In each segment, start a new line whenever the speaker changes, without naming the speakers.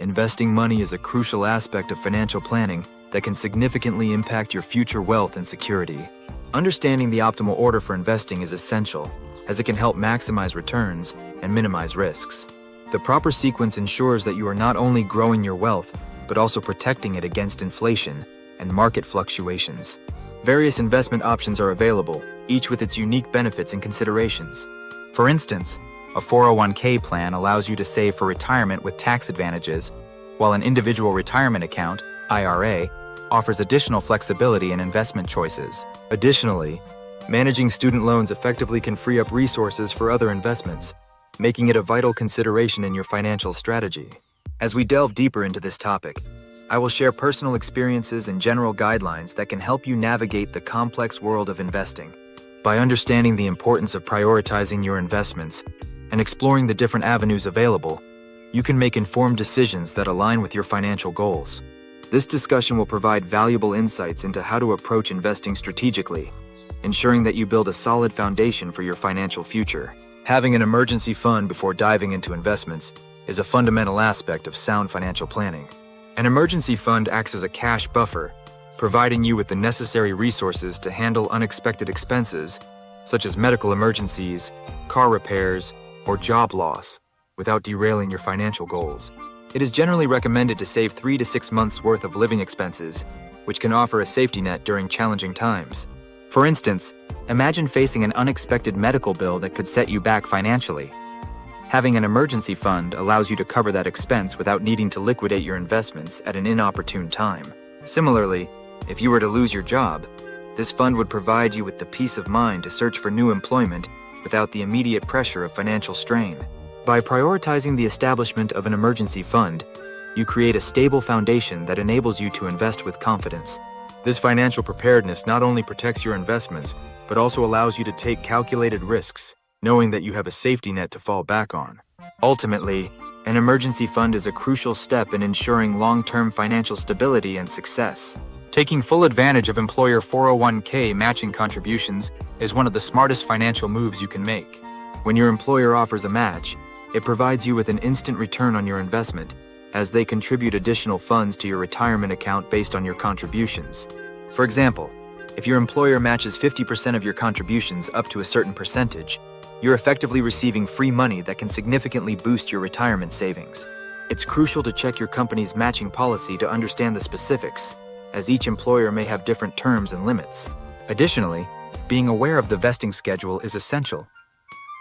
investing money is a crucial aspect of financial planning that can significantly impact your future wealth and security. Understanding the optimal order for investing is essential, as it can help maximize returns and minimize risks. The proper sequence ensures that you are not only growing your wealth, but also protecting it against inflation and market fluctuations. Various investment options are available, each with its unique benefits and considerations. For instance, a 401k plan allows you to save for retirement with tax advantages, while an individual retirement account, IRA, offers additional flexibility in investment choices. Additionally, managing student loans effectively can free up resources for other investments, making it a vital consideration in your financial strategy. As we delve deeper into this topic, I will share personal experiences and general guidelines that can help you navigate the complex world of investing. By understanding the importance of prioritizing your investments and exploring the different avenues available, you can make informed decisions that align with your financial goals. This discussion will provide valuable insights into how to approach investing strategically, ensuring that you build a solid foundation for your financial future. Having an emergency fund before diving into investments is a fundamental aspect of sound financial planning. An emergency fund acts as a cash buffer, providing you with the necessary resources to handle unexpected expenses, such as medical emergencies, car repairs, or job loss, without derailing your financial goals. It is generally recommended to save 3 to 6 months' worth of living expenses, which can offer a safety net during challenging times. For instance, imagine facing an unexpected medical bill that could set you back financially. Having an emergency fund allows you to cover that expense without needing to liquidate your investments at an inopportune time. Similarly, if you were to lose your job, this fund would provide you with the peace of mind to search for new employment without the immediate pressure of financial strain. By prioritizing the establishment of an emergency fund, you create a stable foundation that enables you to invest with confidence. This financial preparedness not only protects your investments, but also allows you to take calculated risks, knowing that you have a safety net to fall back on. Ultimately, an emergency fund is a crucial step in ensuring long-term financial stability and success. Taking full advantage of employer 401k matching contributions is one of the smartest financial moves you can make. When your employer offers a match, it provides you with an instant return on your investment, as they contribute additional funds to your retirement account based on your contributions. For example, if your employer matches 50% of your contributions up to a certain percentage, you're effectively receiving free money that can significantly boost your retirement savings. It's crucial to check your company's matching policy to understand the specifics, as each employer may have different terms and limits. Additionally, being aware of the vesting schedule is essential.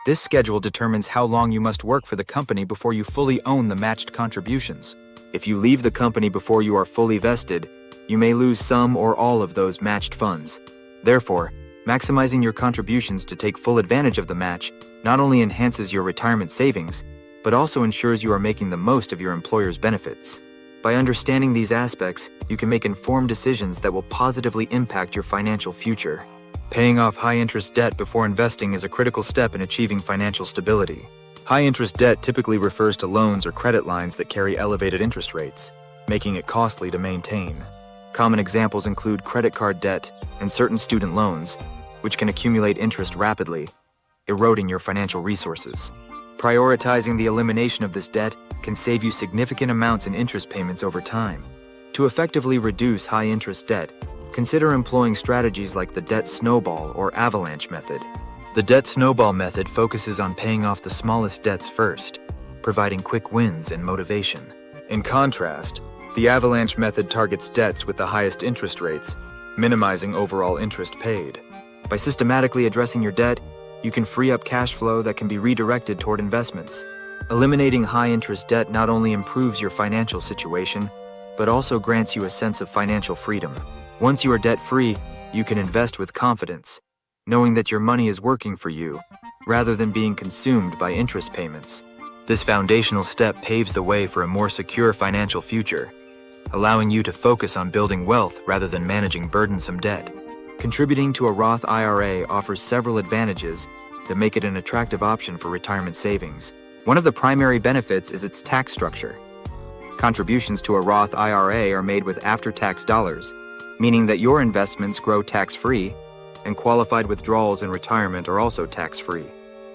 This schedule determines how long you must work for the company before you fully own the matched contributions. If you leave the company before you are fully vested, you may lose some or all of those matched funds. Therefore, maximizing your contributions to take full advantage of the match not only enhances your retirement savings, but also ensures you are making the most of your employer's benefits. By understanding these aspects, you can make informed decisions that will positively impact your financial future. Paying off high-interest debt before investing is a critical step in achieving financial stability. High-interest debt typically refers to loans or credit lines that carry elevated interest rates, making it costly to maintain. Common examples include credit card debt and certain student loans, which can accumulate interest rapidly, eroding your financial resources. Prioritizing the elimination of this debt can save you significant amounts in interest payments over time. To effectively reduce high-interest debt, consider employing strategies like the debt snowball or avalanche method. The debt snowball method focuses on paying off the smallest debts first, providing quick wins and motivation. In contrast, the avalanche method targets debts with the highest interest rates, minimizing overall interest paid. By systematically addressing your debt, you can free up cash flow that can be redirected toward investments. Eliminating high-interest debt not only improves your financial situation, but also grants you a sense of financial freedom. Once you are debt-free, you can invest with confidence, knowing that your money is working for you, rather than being consumed by interest payments. This foundational step paves the way for a more secure financial future, allowing you to focus on building wealth rather than managing burdensome debt. Contributing to a Roth IRA offers several advantages that make it an attractive option for retirement savings. One of the primary benefits is its tax structure. Contributions to a Roth IRA are made with after-tax dollars, meaning that your investments grow tax-free, and qualified withdrawals in retirement are also tax-free.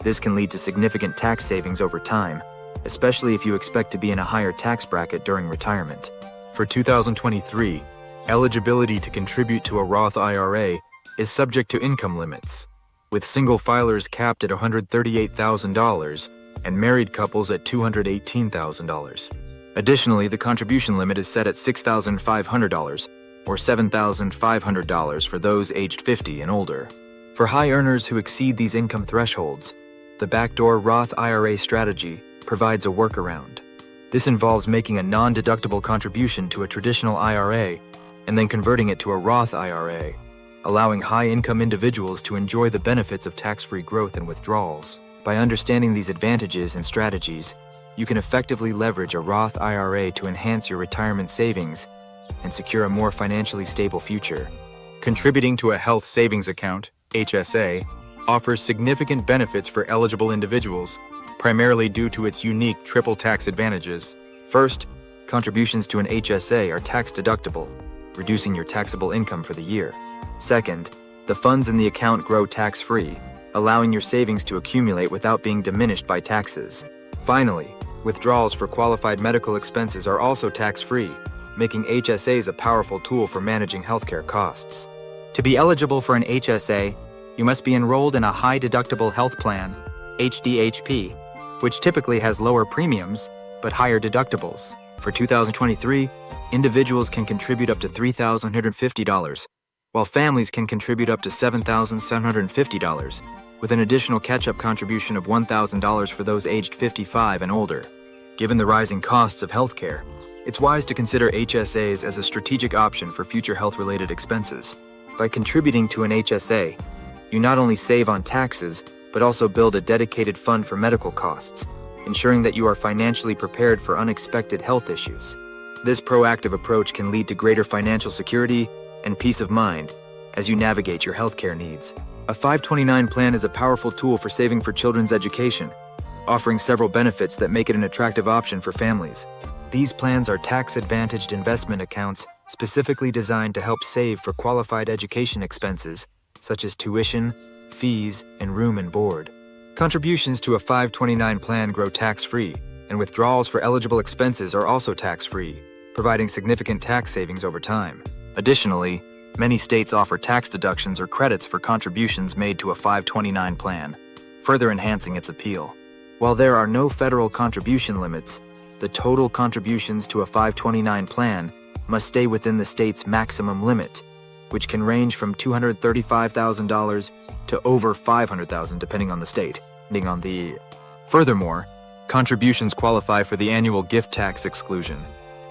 This can lead to significant tax savings over time, especially if you expect to be in a higher tax bracket during retirement. For 2023, eligibility to contribute to a Roth IRA is subject to income limits, with single filers capped at $138,000 and married couples at $218,000. Additionally, the contribution limit is set at $6,500 or $7,500 for those aged 50 and older. For high earners who exceed these income thresholds, the backdoor Roth IRA strategy provides a workaround. This involves making a non-deductible contribution to a traditional IRA and then converting it to a Roth IRA, allowing high-income individuals to enjoy the benefits of tax-free growth and withdrawals. By understanding these advantages and strategies, you can effectively leverage a Roth IRA to enhance your retirement savings and secure a more financially stable future. Contributing to a health savings account, HSA, offers significant benefits for eligible individuals, primarily due to its unique triple tax advantages. First, contributions to an HSA are tax-deductible, reducing your taxable income for the year. Second, the funds in the account grow tax-free, allowing your savings to accumulate without being diminished by taxes. Finally, withdrawals for qualified medical expenses are also tax-free, making HSAs a powerful tool for managing healthcare costs. To be eligible for an HSA, you must be enrolled in a high-deductible health plan, HDHP, which typically has lower premiums but higher deductibles. For 2023, individuals can contribute up to $3,150, while families can contribute up to $7,750, with an additional catch-up contribution of $1,000 for those aged 55 and older. Given the rising costs of healthcare, it's wise to consider HSAs as a strategic option for future health-related expenses. By contributing to an HSA, you not only save on taxes, but also build a dedicated fund for medical costs, ensuring that you are financially prepared for unexpected health issues. This proactive approach can lead to greater financial security and peace of mind as you navigate your healthcare needs. A 529 plan is a powerful tool for saving for children's education, offering several benefits that make it an attractive option for families. These plans are tax-advantaged investment accounts specifically designed to help save for qualified education expenses, such as tuition, fees, and room and board. Contributions to a 529 plan grow tax-free, and withdrawals for eligible expenses are also tax-free, providing significant tax savings over time. Additionally, many states offer tax deductions or credits for contributions made to a 529 plan, further enhancing its appeal. While there are no federal contribution limits, the total contributions to a 529 plan must stay within the state's maximum limit, which can range from $235,000 to over $500,000 depending on the state. Furthermore, contributions qualify for the annual gift tax exclusion,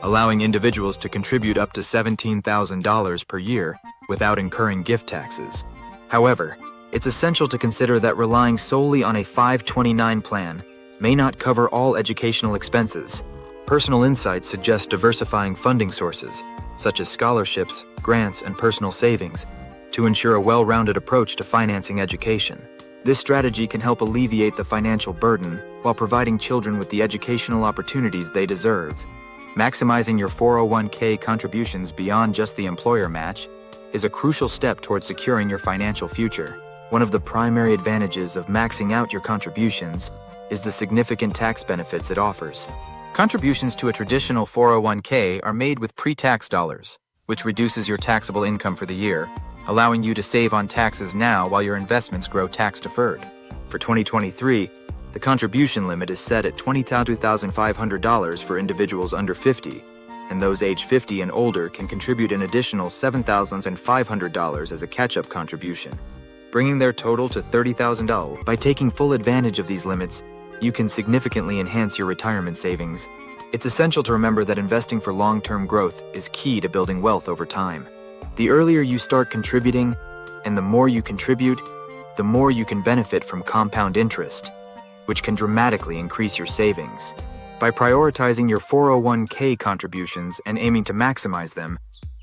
allowing individuals to contribute up to $17,000 per year without incurring gift taxes. However, it's essential to consider that relying solely on a 529 plan may not cover all educational expenses. Personal insights suggest diversifying funding sources, such as scholarships, grants, and personal savings, to ensure a well-rounded approach to financing education. This strategy can help alleviate the financial burden while providing children with the educational opportunities they deserve. Maximizing your 401k contributions beyond just the employer match is a crucial step towards securing your financial future. One of the primary advantages of maxing out your contributions is the significant tax benefits it offers. Contributions to a traditional 401k are made with pre-tax dollars, which reduces your taxable income for the year, allowing you to save on taxes now while your investments grow tax-deferred. For 2023, the contribution limit is set at $22,500 for individuals under 50, and those age 50 and older can contribute an additional $7,500 as a catch-up contribution, bringing their total to $30,000. By taking full advantage of these limits, you can significantly enhance your retirement savings. It's essential to remember that investing for long-term growth is key to building wealth over time. The earlier you start contributing, and the more you contribute, the more you can benefit from compound interest, which can dramatically increase your savings. By prioritizing your 401k contributions and aiming to maximize them,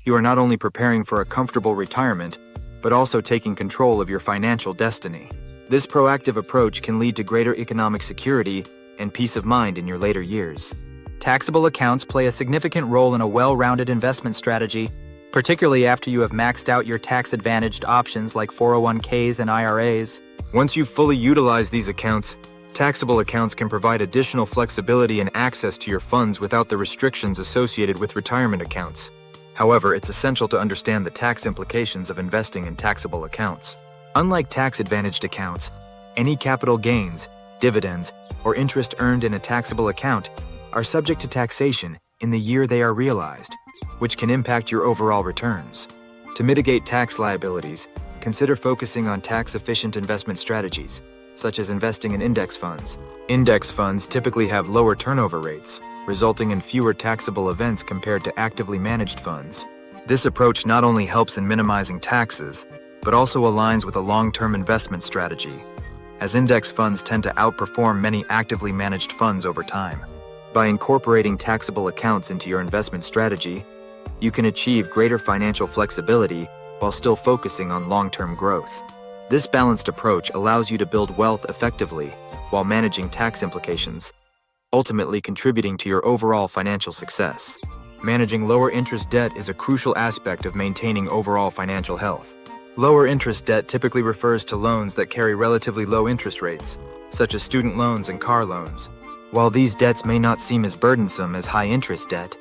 you are not only preparing for a comfortable retirement, but also taking control of your financial destiny. This proactive approach can lead to greater economic security and peace of mind in your later years. Taxable accounts play a significant role in a well-rounded investment strategy, particularly after you have maxed out your tax-advantaged options like 401ks and IRAs. Once you've fully utilized these accounts, Taxable accounts can provide additional flexibility and access to your funds without the restrictions associated with retirement accounts. However, it's essential to understand the tax implications of investing in taxable accounts. Unlike tax-advantaged accounts, any capital gains, dividends, or interest earned in a taxable account are subject to taxation in the year they are realized, which can impact your overall returns. To mitigate tax liabilities, consider focusing on tax-efficient investment strategies, such as investing in index funds. Index funds typically have lower turnover rates, resulting in fewer taxable events compared to actively managed funds. This approach not only helps in minimizing taxes, but also aligns with a long-term investment strategy, as index funds tend to outperform many actively managed funds over time. By incorporating taxable accounts into your investment strategy, you can achieve greater financial flexibility while still focusing on long-term growth. This balanced approach allows you to build wealth effectively while managing tax implications, ultimately contributing to your overall financial success. Managing lower interest debt is a crucial aspect of maintaining overall financial health. Lower interest debt typically refers to loans that carry relatively low interest rates, such as student loans and car loans. While these debts may not seem as burdensome as high interest debt,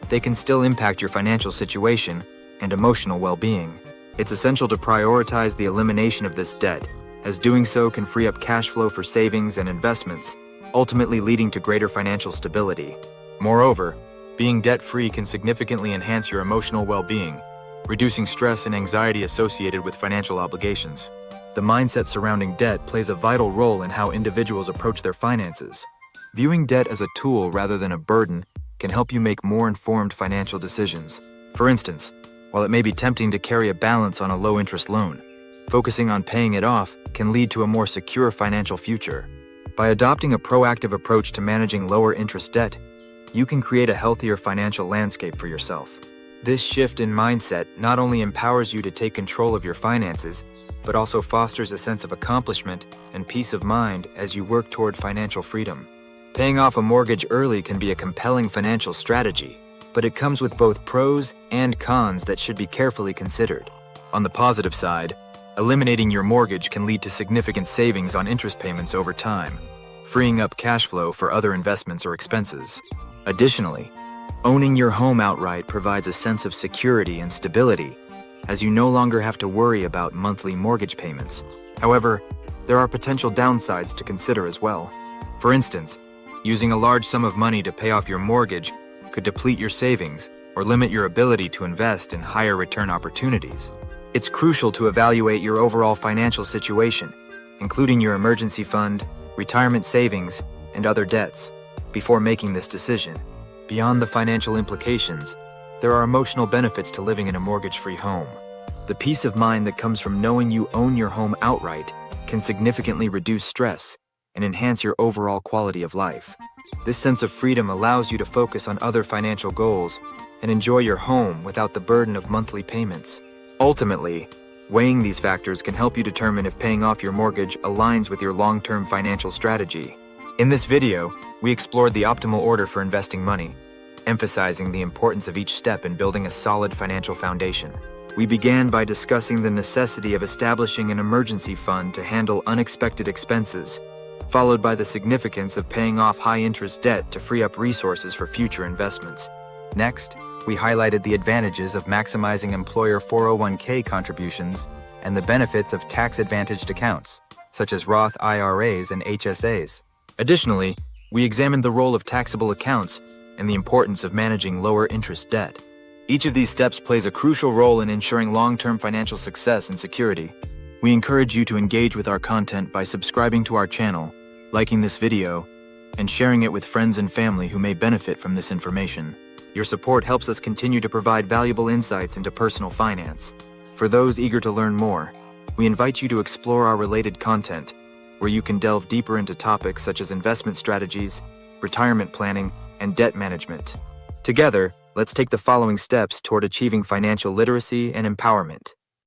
they can still impact your financial situation and emotional well-being. It's essential to prioritize the elimination of this debt, as doing so can free up cash flow for savings and investments, ultimately leading to greater financial stability. Moreover, being debt-free can significantly enhance your emotional well-being, reducing stress and anxiety associated with financial obligations. The mindset surrounding debt plays a vital role in how individuals approach their finances. Viewing debt as a tool rather than a burden can help you make more informed financial decisions. For instance, while it may be tempting to carry a balance on a low-interest loan, focusing on paying it off can lead to a more secure financial future. By adopting a proactive approach to managing lower-interest debt, you can create a healthier financial landscape for yourself. This shift in mindset not only empowers you to take control of your finances, but also fosters a sense of accomplishment and peace of mind as you work toward financial freedom. Paying off a mortgage early can be a compelling financial strategy, but it comes with both pros and cons that should be carefully considered. On the positive side, eliminating your mortgage can lead to significant savings on interest payments over time, freeing up cash flow for other investments or expenses. Additionally, owning your home outright provides a sense of security and stability, as you no longer have to worry about monthly mortgage payments. However, there are potential downsides to consider as well. For instance, using a large sum of money to pay off your mortgage could deplete your savings or limit your ability to invest in higher return opportunities. It's crucial to evaluate your overall financial situation, including your emergency fund, retirement savings, and other debts, before making this decision. Beyond the financial implications, there are emotional benefits to living in a mortgage-free home. The peace of mind that comes from knowing you own your home outright can significantly reduce stress and enhance your overall quality of life. This sense of freedom allows you to focus on other financial goals and enjoy your home without the burden of monthly payments. Ultimately, weighing these factors can help you determine if paying off your mortgage aligns with your long-term financial strategy. In this video, we explored the optimal order for investing money, emphasizing the importance of each step in building a solid financial foundation. We began by discussing the necessity of establishing an emergency fund to handle unexpected expenses, followed by the significance of paying off high-interest debt to free up resources for future investments. Next, we highlighted the advantages of maximizing employer 401k contributions and the benefits of tax-advantaged accounts, such as Roth IRAs and HSAs. Additionally, we examined the role of taxable accounts and the importance of managing lower-interest debt. Each of these steps plays a crucial role in ensuring long-term financial success and security. We encourage you to engage with our content by subscribing to our channel, liking this video, and sharing it with friends and family who may benefit from this information. Your support helps us continue to provide valuable insights into personal finance. For those eager to learn more, we invite you to explore our related content, where you can delve deeper into topics such as investment strategies, retirement planning, and debt management. Together, let's take the following steps toward achieving financial literacy and empowerment.